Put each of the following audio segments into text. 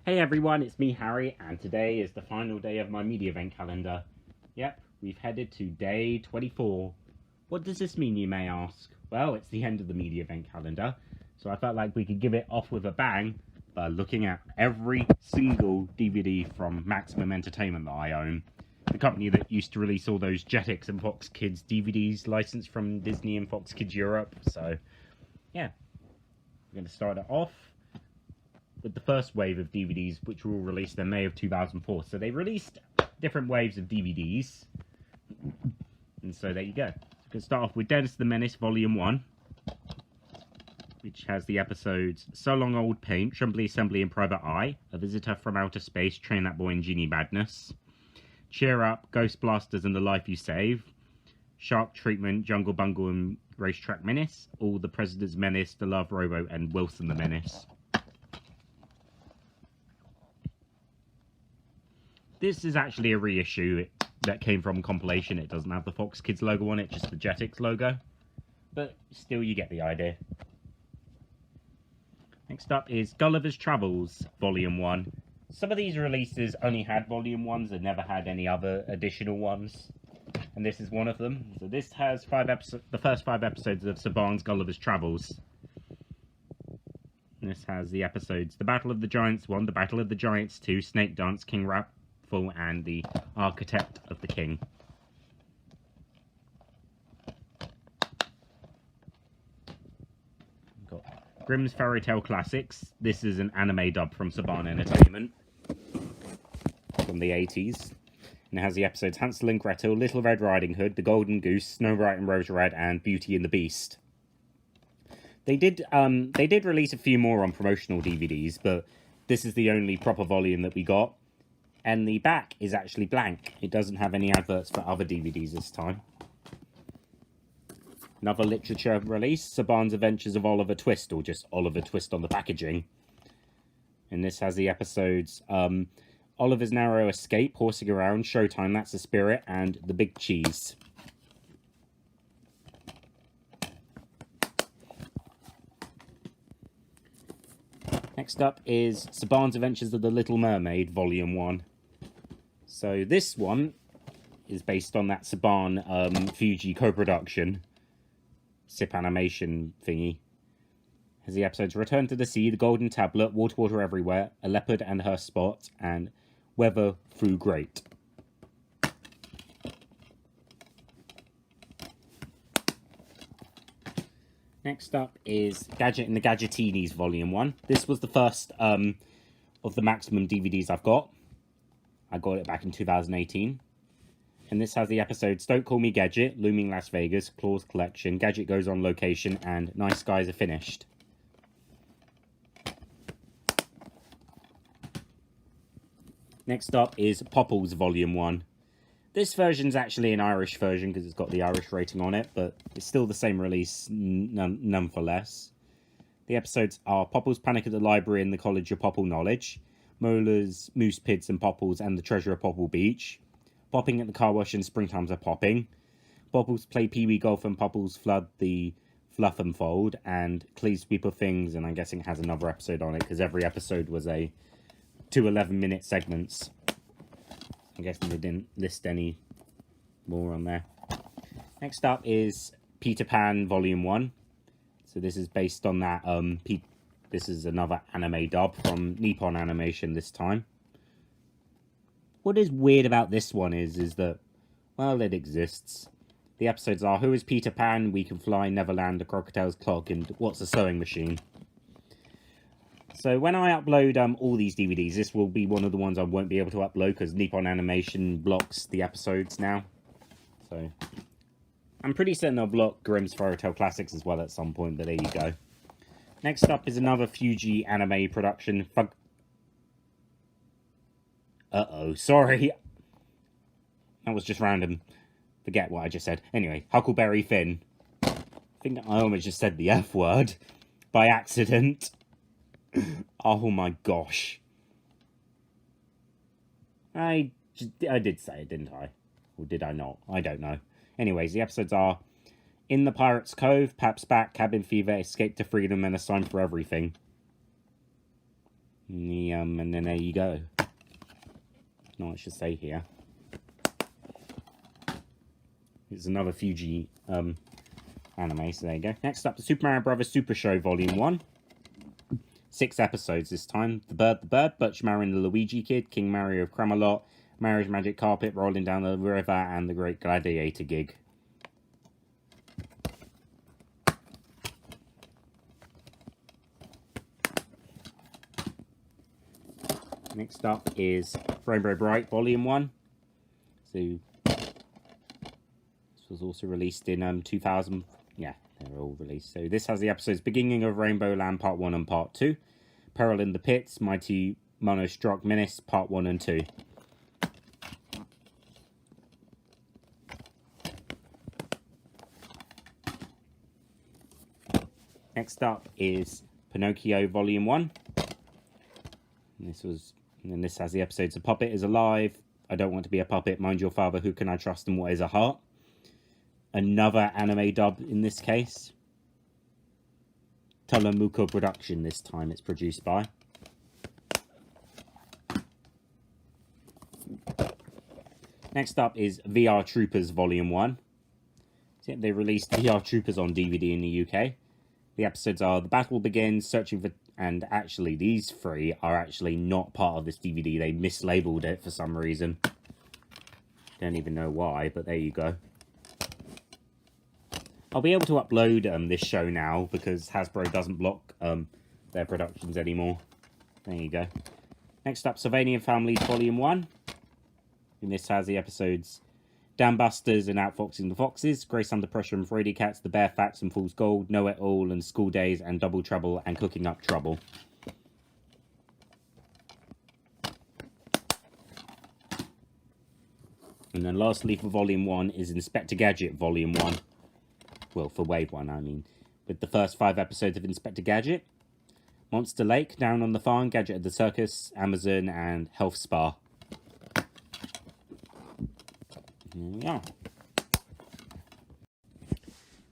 Hey everyone, it's me Harry, and today is the final day of my Mediavent calendar. Yep, we've headed to day 24. What does this mean, you may ask? Well, it's the end of the Mediavent calendar, so I felt like we could give it off with a bang by looking at every single DVD from Maximum Entertainment that I own. The company that used to release all those Jetix and Fox Kids DVDs licensed from Disney and Fox Kids Europe. So, yeah, we're going to start it off with the first wave of DVDs, which were all released in May of 2004. So they released different waves of DVDs. And so there you go. So we can start off with Dennis the Menace Volume 1, which has the episodes So Long Old Paint, Shumbley Assembly and Private Eye, A Visitor from Outer Space, Train That Boy in Genie Madness, Cheer Up, Ghost Blasters and the Life You Save, Shark Treatment, Jungle Bungle and Racetrack Menace, All the President's Menace, The Love Robo and Wilson the Menace. This is actually a reissue that came from compilation. It doesn't have the Fox Kids logo on it, just the Jetix logo. But still, you get the idea. Next up is Gulliver's Travels, Volume 1. Some of these releases only had Volume 1s and never had any other additional ones. And this is one of them. So this has the first 5 episodes of Saban's Gulliver's Travels. And this has the episodes The Battle of the Giants 1, The Battle of the Giants 2, Snake Dance, King Rap, and the Architect of the King. We've got Grimm's Fairy Tale Classics. This is an anime dub from Saban Entertainment from the 80s. And it has the episodes Hansel and Gretel, Little Red Riding Hood, The Golden Goose, Snow White and Rose Red, and Beauty and the Beast. They did release a few more on promotional DVDs, but this is the only proper volume that we got. And the back is actually blank. It doesn't have any adverts for other DVDs this time. Another literature release, Saban's Adventures of Oliver Twist, or just Oliver Twist on the packaging. And this has the episodes Oliver's Narrow Escape, Horsing Around, Showtime, That's the Spirit, and The Big Cheese. Next up is Saban's Adventures of the Little Mermaid, Volume 1. So this one is based on that Saban Fuji co-production SIP animation thingy. Has the episodes Return to the Sea, The Golden Tablet, Water Everywhere, A Leopard and Her Spot, and Weather Through Great. Next up is Gadget and the Gadgetinis Volume 1. This was the first of the Maximum DVDs I've got. I got it back in 2018. And this has the episodes Don't Call Me Gadget, Looming Las Vegas, Claws Collection, Gadget Goes on Location, and Nice Guys Are Finished. Next up is Popples Volume 1. This version's actually an Irish version because it's got the Irish rating on it, but it's still the same release, none for less. The episodes are Popples Panic at the Library and the College of Popple Knowledge, Mola's Moose Pids and Popples and the Treasure of Popple Beach, Popping at the Car Wash and Springtimes Are Popping, Popples Play Pee-wee Golf and Popples Flood the Fluff and Fold, and Cleese Sweeper Things, and I'm guessing it has another episode on it because every episode was a 2 11-minute segments. I'm guessing they didn't list any more on there. Next up is Peter Pan Volume 1. So this is based on that, this is another anime dub from Nippon Animation this time. What is weird about this one is that, well, it exists. The episodes are Who is Peter Pan, We Can Fly, Neverland, The Crocodile's Clock, and What's a Sewing Machine. So when I upload all these DVDs, this will be one of the ones I won't be able to upload because Nippon Animation blocks the episodes now. So I'm pretty certain they'll block Grimm's Fairy Tale Classics as well at some point, but there you go. Next up is another Fuji anime production. Uh-oh, sorry. That was just random. Forget what I just said. Anyway, Huckleberry Finn. I think I almost just said the F word by accident. Oh my gosh. I did say it, didn't I? Or did I not? I don't know. Anyways, the episodes are In the Pirate's Cove, Pap's Back, Cabin Fever, Escape to Freedom, and A Sign for Everything. And then there you go. Not much to say here. It's another Fuji anime, so there you go. Next up, the Super Mario Bros. Super Show Volume 1. 6 episodes this time. The Bird, Butch Mario and the Luigi Kid, King Mario of Cramalot, Mario's Magic Carpet, Rolling Down the River, and The Great Gladiator Gig. Next up is Rainbow Bright Volume 1. So, this was also released in 2000. Yeah, they're all released. So this has the episodes Beginning of Rainbow Land Part 1 and Part 2. Peril in the Pits, Mighty Monostroke Menace Part 1 and 2. Next up is Pinocchio Volume 1. And this has the episodes A Puppet is Alive, I Don't Want to Be a Puppet, Mind Your Father, Who Can I Trust, and What is a Heart? Another anime dub in this case. Telemuko Production this time it's produced by. Next up is VR Troopers Volume 1. So they released VR Troopers on DVD in the UK. The episodes are The Battle Begins, Searching for... And actually, these 3 are actually not part of this DVD. They mislabeled it for some reason. Don't even know why, but there you go. I'll be able to upload this show now because Hasbro doesn't block their productions anymore. There you go. Next up, Sylvanian Families Volume 1. And this has the episodes Dam Busters and Outfoxing the Foxes, Grace Under Pressure and Fraidy Cats, The Bear Facts and Fool's Gold, Know It All and School Days and Double Trouble and Cooking Up Trouble. And then lastly for Volume 1 is Inspector Gadget Volume 1. Well, for Wave 1, I mean. With the first 5 episodes of Inspector Gadget, Monster Lake, Down on the Farm, Gadget at the Circus, Amazon, and Health Spa. Here we are.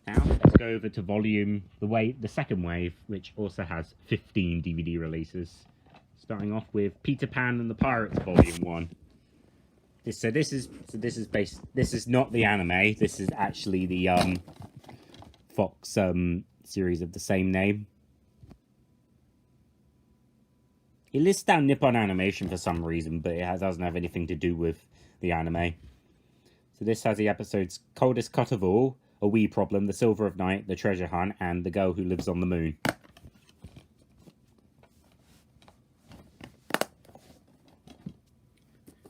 Now, let's go over to the second wave, which also has 15 DVD releases. Starting off with Peter Pan and the Pirates Volume 1. This is not the anime. This is actually the Fox series of the same name. It lists down Nippon Animation for some reason, but it doesn't have anything to do with the anime. So this has the episodes Coldest Cut of All, A Wee Problem, The Silver of Night, The Treasure Hunt, and The Girl Who Lives on the Moon.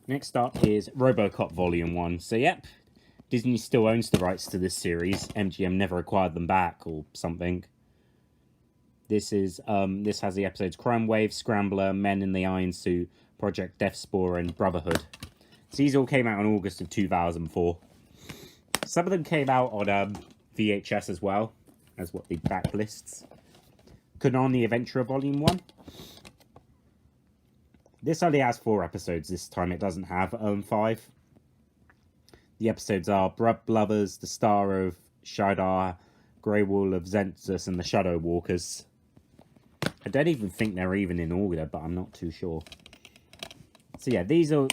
Next up is RoboCop Volume 1. So yep, Disney still owns the rights to this series. MGM never acquired them back or something. This has the episodes Crime Wave, Scrambler, Men in the Iron Suit, Project Death Spore, and Brotherhood. So these all came out in August of 2004. Some of them came out on VHS as well, as what the back lists. Conan the Adventurer Volume 1. This only has 4 episodes this time, it doesn't have 5. The episodes are Brub Lovers, The Star of Shadar, Grey Wall of Zensus, and The Shadow Walkers. I don't even think they're even in order, but I'm not too sure. So yeah, these are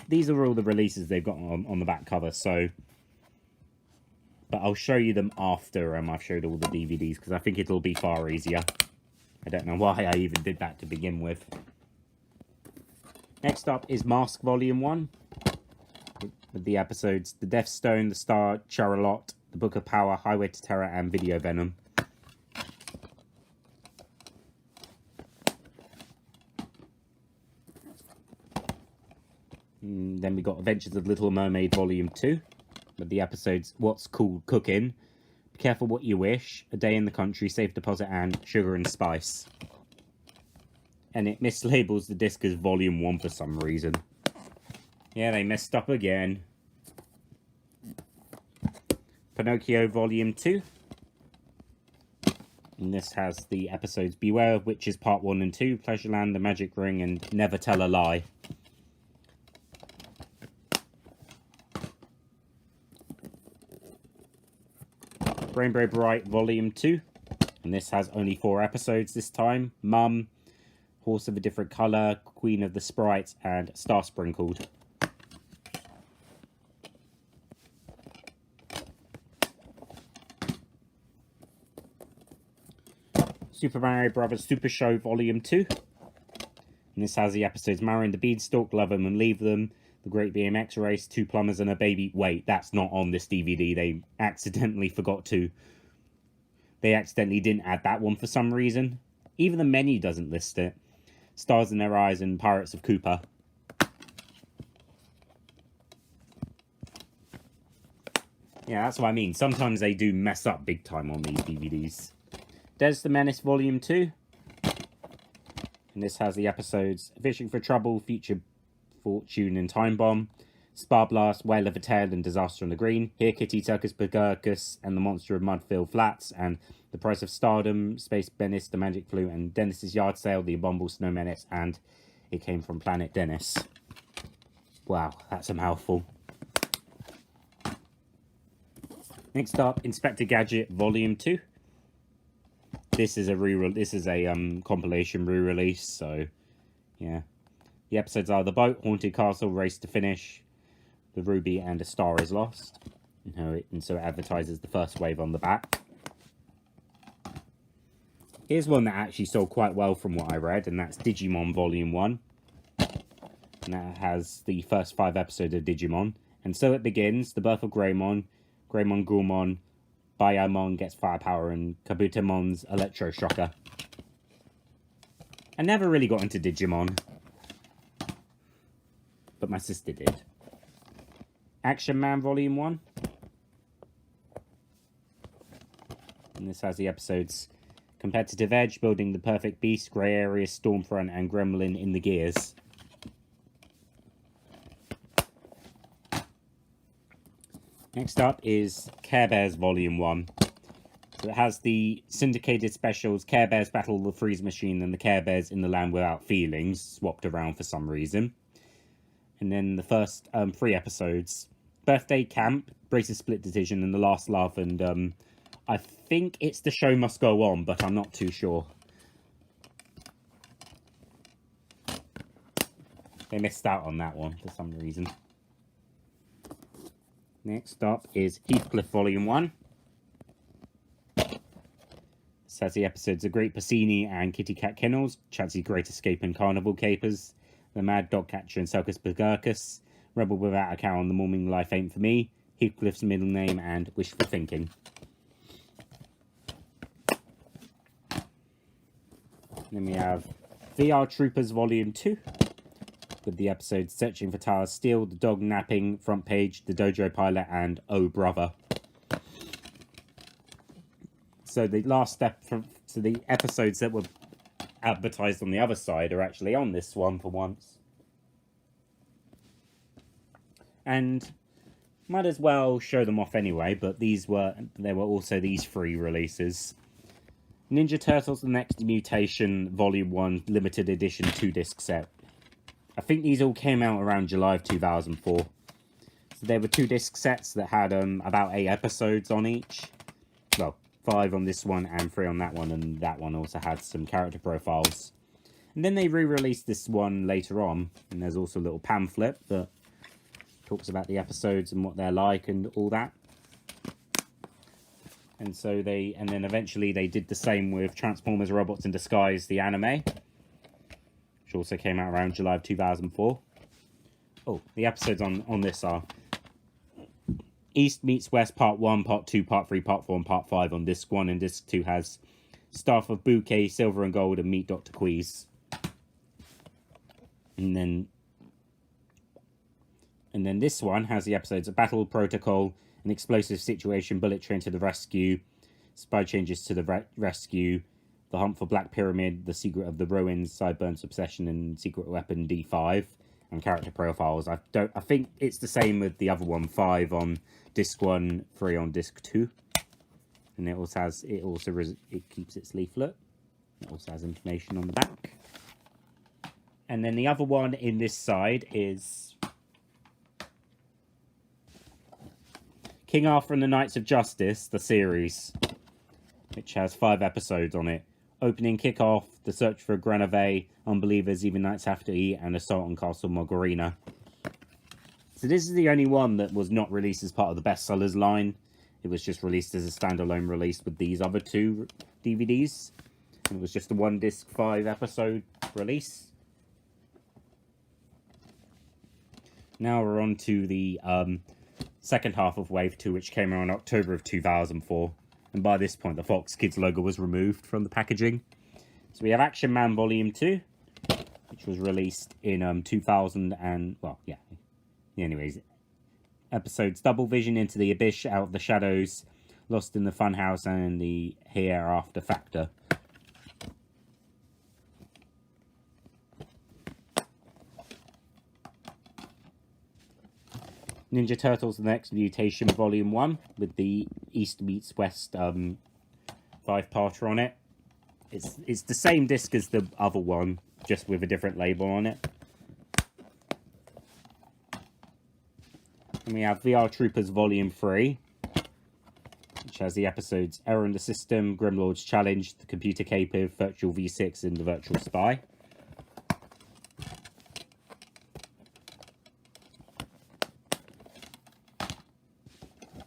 all the releases they've got on the back cover. So, but I'll show you them after I've showed all the DVDs because I think it'll be far easier. I don't know why I even did that to begin with. Next up is Mask Volume 1 with the episodes The Death Stone, The Star, Charlotte, The Book of Power, Highway to Terror, and Video Venom. Then we got Adventures of Little Mermaid Volume 2 with the episodes What's Cool Cooking, Be Careful What You Wish, A Day in the Country, Safe Deposit, and Sugar and Spice. And it mislabels the disc as Volume 1 for some reason. Yeah, they messed up again. Pinocchio Volume 2. And this has the episodes Beware of Witches Part 1 and 2, Pleasureland, The Magic Ring, and Never Tell a Lie. Rainbow Bright Volume 2. And this has only 4 episodes this time. Mum, Horse of a Different Colour, Queen of the Sprites, and Star Sprinkled. Super Mario Bros. Super Show Volume 2. And this has the episodes Mario and the Beanstalk, Love 'Em and Leave Them, The Great BMX Race, Two Plumbers and a Baby. Wait, that's not on this DVD. They accidentally forgot to. They accidentally didn't add that one for some reason. Even the menu doesn't list it. Stars in Their Eyes and Pirates of Koopa. Yeah, that's what I mean. Sometimes they do mess up big time on these DVDs. Des the Menace Volume 2. And this has the episodes Fishing for Trouble, Future Fortune and Time Bomb, Spar Blast, Whale of a Tale and Disaster on the Green, Here Kitty, Turkus Pagurkus and the Monster of Mudfield Flats, and The Price of Stardom, Space Menace, The Magic Flute, and Dennis's Yard Sale, The Abominable Snow Menace, and It Came from Planet Dennis. Wow, that's a mouthful. Next up, Inspector Gadget Volume 2. This is a compilation re-release, so yeah. The episodes are The Boat, Haunted Castle, Race to Finish, The Ruby, and A Star is Lost. And so it advertises the first wave on the back. Here's one that actually sold quite well from what I read, and that's Digimon Volume 1. And that has the first 5 episodes of Digimon. And so it begins, the birth of Greymon, Greymon Gulmon, Bayamon gets firepower, and Kabutamon's Electroshocker. I never really got into Digimon, but my sister did. Action Man Volume 1. And this has the episodes Competitive Edge, Building the Perfect Beast, Grey Area, Stormfront, and Gremlin in the Gears. Next up is Care Bears Volume 1. So it has the syndicated specials Care Bears Battle the Freeze Machine and the Care Bears in the Land Without Feelings, swapped around for some reason. And then the first 3 episodes, Birthday Camp, Braces Split Decision, and The Last Love. And I think it's The Show Must Go On, but I'm not too sure. They missed out on that one for some reason. Next up is Heathcliff Volume 1. This has the episodes The Great Pacini and Kitty Cat Kennels, Chansey's Great Escape and Carnival Capers, The Mad Dog Catcher and Circus Pagurkus, Rebel Without a Cow and The Morning Life Ain't For Me, Heathcliff's Middle Name, and Wishful Thinking. Then we have VR Troopers Volume 2. With the episodes Searching for Tower Steel, The Dog Napping, Front Page, The Dojo Pilot, and Oh Brother. So the last step so the episodes that were advertised on the other side are actually on this one for once. And might as well show them off anyway, but there were also these 3 releases. Ninja Turtles The Next Mutation Volume 1 Limited Edition 2-disc set. I think these all came out around July of 2004. So there were 2-disc sets that had about 8 episodes on each. Well, 5 on this one and 3 on that one, and that one also had some character profiles. And then they re-released this one later on, and there's also a little pamphlet that talks about the episodes and what they're like and all that. And so then eventually they did the same with Transformers Robots in Disguise, the anime, which also came out around July of 2004. Oh, the episodes on this are East Meets West Part 1, Part 2, Part 3, Part 4, and Part 5 on Disc 1, and Disc 2 has Staff of Bouquet, Silver and Gold, and Meet Dr. Queeze. And then this one has the episodes of Battle Protocol, An Explosive Situation, Bullet Train to the Rescue, Spy Changes to the Rescue, The Hunt for Black Pyramid, The Secret of the Ruins, Sideburns Obsession, and Secret Weapon D5, and character profiles. I think it's the same with the other one, 5 on Disc 1, 3 on Disc 2. And it keeps its leaflet. It also has information on the back. And then the other one in this side is King Arthur and the Knights of Justice, the series, which has 5 episodes on it. Opening Kickoff, The Search for Grenove, Unbelievers, Even Nights Have to Eat, and Assault on Castle Margarina. So this is the only one that was not released as part of the bestsellers line. It was just released as a standalone release with these other 2 DVDs. And it was just a 1-disc 5-episode release. Now we're on to the second half of Wave 2, which came out in October of 2004. And by this point, the Fox Kids logo was removed from the packaging. So we have Action Man Volume 2, which was released in 2000 and, well, yeah. Anyways, episodes Double Vision, Into the Abyss, Out of the Shadows, Lost in the Funhouse, and the Hereafter Factor. Ninja Turtles: The Next Mutation Volume 1 with the East meets West 5-parter on it. It's the same disc as the other one, just with a different label on it. And we have VR Troopers Volume 3, which has the episodes Error in the System, Grimlord's Challenge, The Computer Captive, Virtual V6, and The Virtual Spy.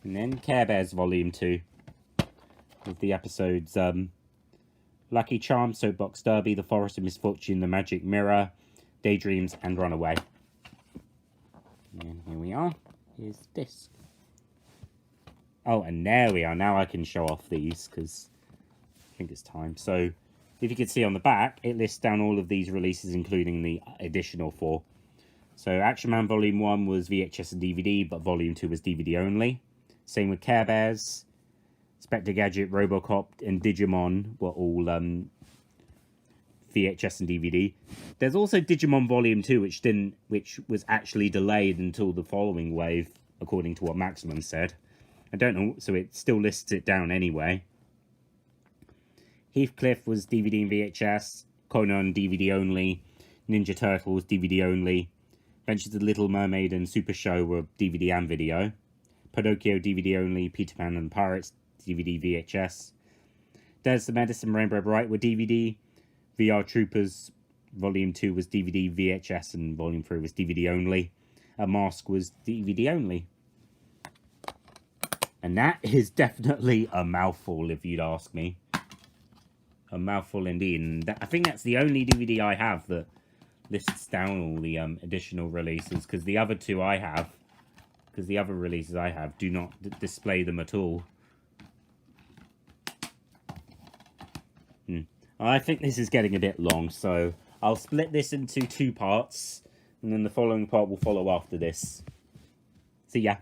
And then Care Bears Volume 2, with the episodes Lucky Charm, Soapbox Derby, The Forest of Misfortune, The Magic Mirror, Daydreams, and Runaway. And here we are. Here's the disc. Oh, and there we are. Now I can show off these, because I think it's time. So, if you can see on the back, it lists down all of these releases, including the additional 4. So, Action Man Volume 1 was VHS and DVD, but Volume 2 was DVD only. Same with Care Bears. Spectre Gadget, Robocop, and Digimon were all VHS and DVD. There's also Digimon Volume 2, which was actually delayed until the following wave, according to what Maximum said. I don't know, so it still lists it down anyway. Heathcliff was DVD and VHS. Conan DVD only. Ninja Turtles DVD only. Adventures of the Little Mermaid and Super Show were DVD and video. Pinocchio DVD only. Peter Pan and the Pirates DVD VHS. There's the Medicine Rainbow Bright were DVD. VR Troopers Volume 2 was DVD VHS and Volume 3 was DVD only. A Mask was DVD only. And that is definitely a mouthful, if you'd ask me. A mouthful indeed. And I think that's the only DVD I have that lists down all the additional releases, because the other two I have, because the other releases I have do not display them at all. I think this is getting a bit long, so I'll split this into 2 parts, and then the following part will follow after this. See ya.